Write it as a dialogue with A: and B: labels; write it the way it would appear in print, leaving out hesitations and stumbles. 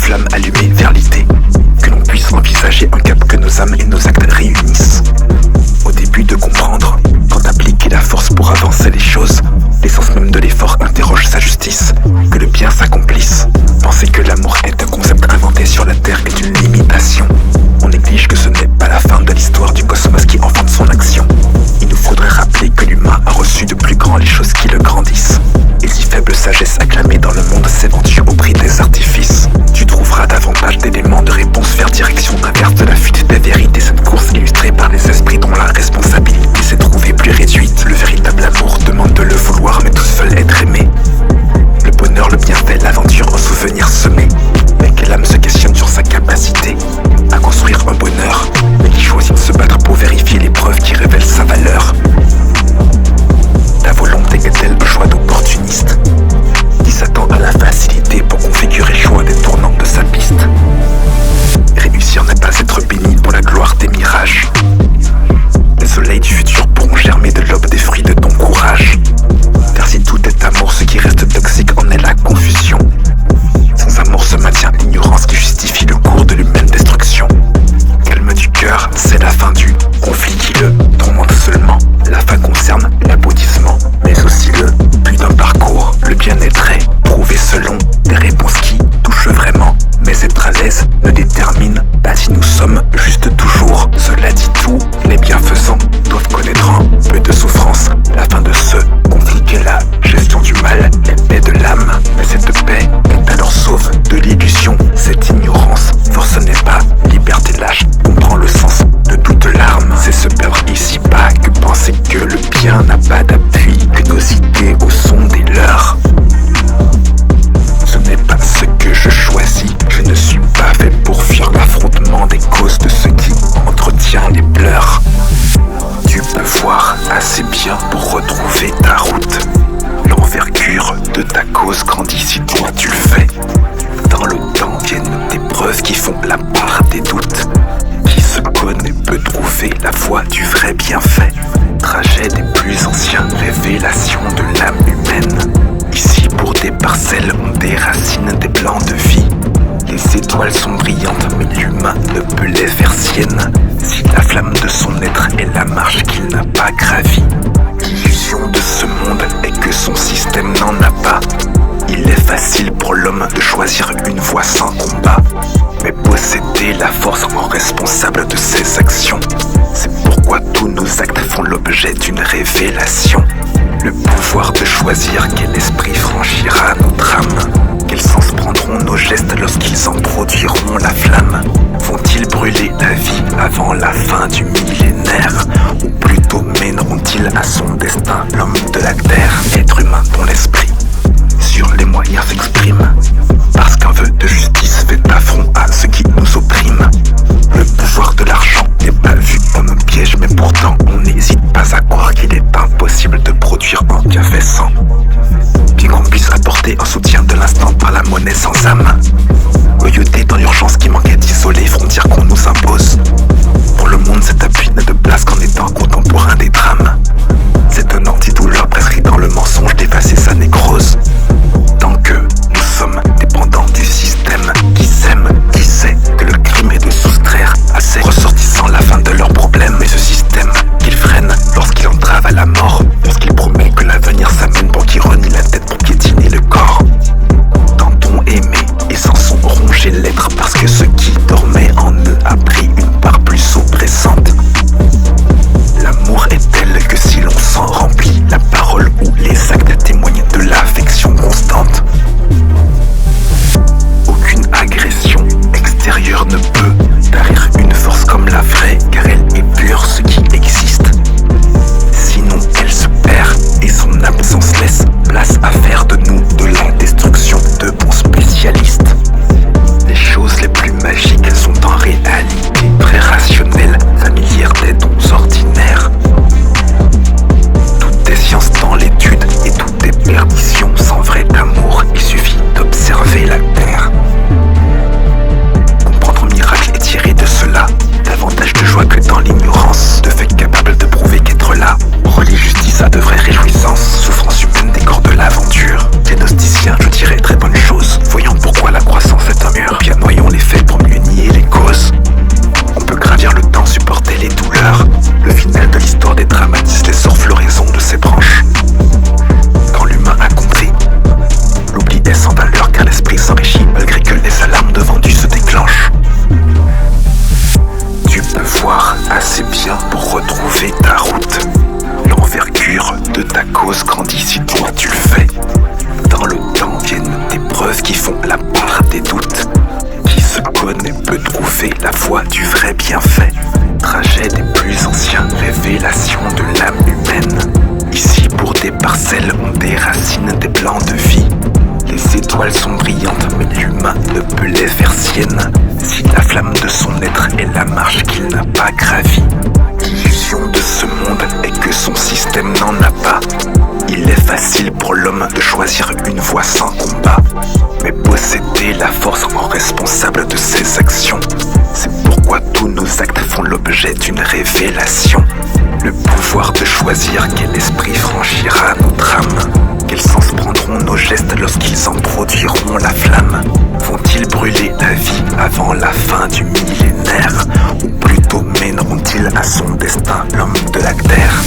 A: flamme allumée vers l'idée que l'on puisse envisager un cap que nos âmes et nos actes réunissent. Au début de comprendre, quand appliquer la force pour avancer les choses, l'essence même de l'effort interroge sa justice, que le bien s'accomplisse. Penser que l'amour est un concept inventé sur la terre est une limitation. On néglige que ce n'est pas la fin de l'histoire du cosmos qui enfante son action. Il nous faudrait rappeler que l'humain a reçu de plus grand les choses qui le grandissent. Et si faible sagesse acclamée dans le monde s'éventure au prix des artifices, tu trouveras davantage d'éléments de réponse vers direction inverse de la fuite des vérités. Cette course illustrée par les esprits dont la responsabilité s'est trouvée plus réduite. Le véritable amour demande de le vouloir mais tous veulent être aimés. Le bonheur, le bienfait, l'aventure, un souvenir semé. Mais quelle âme se questionne sur sa capacité à construire un bonheur, mais qui choisit de se battre pour vérifier les preuves qui révèlent sa valeur. Ta volonté est-elle un choix d'opportuniste qui s'attend à la facilité pour configurer le choix des tournants de sa piste? Réussir n'est pas être béni pour la gloire des mirages. Les soleils du futur pourront germer de l'aube des fruits de ton courage. Car si tout est amour, ce qui reste toxique en est la confusion. Sans amour se maintient l'ignorance qui justifie le cours de l'humaine destruction. Calme du cœur, c'est la fin du conflit qui le tourmente seulement. La fin concerne l'aboutissement, mais aussi le but d'un parcours. Le bien-être est trouvé selon des réponses qui touchent vraiment. Mais être à l'aise ne détermine pas si nous sommes juste toujours. Cela dit, tout les bienfaisants doivent connaître un peu de souffrance. La fin de ce conflit est la gestion du mal, la paix de l'âme. Mais cette paix est alors sauve de l'illusion. Cette ignorance, force n'est pas liberté lâche. Comprend le sens de toute larme. C'est se perdre ici-bas que penser que le bien n'a pas d'appui. Que nos idées au son des leurs. Ce n'est pas ce que je choisis. Je ne suis pas fait pour fuir l'affrontement des causes de ceux qui entretiennent les pleurs. Tu peux voir assez bien pour retrouver ta route. L'envergure de ta cause grandit si toi tu le fais. Dans le temps viennent des preuves qui font la part des doutes. Qui se connaît peut trouver la voie du vrai bienfait. Trajet des plus anciens, révélation de l'âme humaine. Ici pour des parcelles on déracine des plans de vie. Les étoiles sont brillantes mais l'humain ne peut les faire siennes. Si la flamme de son être est la marche qu'il n'a pas gravie. L'illusion de ce monde est que son système n'en a pas. Il est facile pour l'homme de choisir une voie sans combat. Mais posséder la force rend responsable de ses actions. C'est pourquoi tous nos actes font l'objet d'une révélation. Le pouvoir de choisir quel esprit franchira notre âme. Quel sens prendront nos gestes lorsqu'ils en produiront la flamme? Vont-ils brûler la vie avant la fin du millénaire? Ou plutôt mèneront-ils à son destin l'homme de la terre? Être humain dont l'esprit sur les moyens s'exprime. Parce qu'un vœu de justice fait affront à ceux qui nous oppriment. Le pouvoir de l'argent n'est pas vu comme un piège, mais pourtant on n'hésite pas à croire qu'il est impossible de produire un bienfaisant. Bien qu'on puisse apporter un soutien de l'instant par la monnaie sans âme. Loyauté dans l'urgence qui manquait d'isoler les frontières qu'on nous impose. Pour le monde, cet appui n'a de place qu'en étant contemporain des drames. C'est un antidouleur prescrit dans le mensonge d'effacer sa nécrose. Tant que nous sommes dépendants du système qui sème, qui sait que le crime est de soustraire à ses ressortissants la fin de leurs problèmes. Et ce système qu'ils freinent lorsqu'il entrave à la mort, lorsqu'il promet que l'avenir s'amène pour qu'il renie la tête pour piétiner le corps. Tentons aimer et s'en sont rongés l'être parce que ce qui dormait en eux a pris une part plus oppressante. L'amour est tel que si l'on s'en remplit, la parole ou les actes témoignent de l'affection constante. Aucune agression extérieure ne peut tarir une force comme la vraie, car elle épure ce qui existe. Sinon elle se perd et son absence laisse place à faire de nous de la destruction de bons spécialistes. Les choses les plus magiques sont en réalité très rationnelles, familières des dons ordinaires. Tout est science dans l'étude et tout est perdition. Sans vrai amour, il suffit d'observer la terre. Comprendre un miracle et tirer de cela davantage de joie que dans l'ignorance. De fait capable de prouver qu'être là relie justice à de vraies réjouissances. Souffrance humaine décor de l'aventure. Diagnosticien, je dirais très bonne chose. Voyons pourquoi la croissance est un mur. Piano de ta cause grandit si toi tu le fais. Dans le temps viennent des preuves qui font la part des doutes. Qui se connaît peut trouver la voie du vrai bienfait. Trajet des plus anciens, révélation de l'âme humaine. Ici pour des parcelles on déracine des plans de vie. Les étoiles sont brillantes mais l'humain ne peut les faire siennes. Si la flamme de son être est la marche qu'il n'a pas gravie. L'illusion de ce monde est que son système n'en a pas. Il est facile pour l'homme de choisir une voie sans combat. Mais posséder la force rend responsable de ses actions. C'est pourquoi tous nos actes font l'objet d'une révélation. Le pouvoir de choisir quel esprit franchira notre âme. Quel sens prendront nos gestes lorsqu'ils en produiront la flamme? Vont-ils brûler la vie avant la fin du millénaire? Ou plutôt mèneront-ils à son destin l'homme de la terre?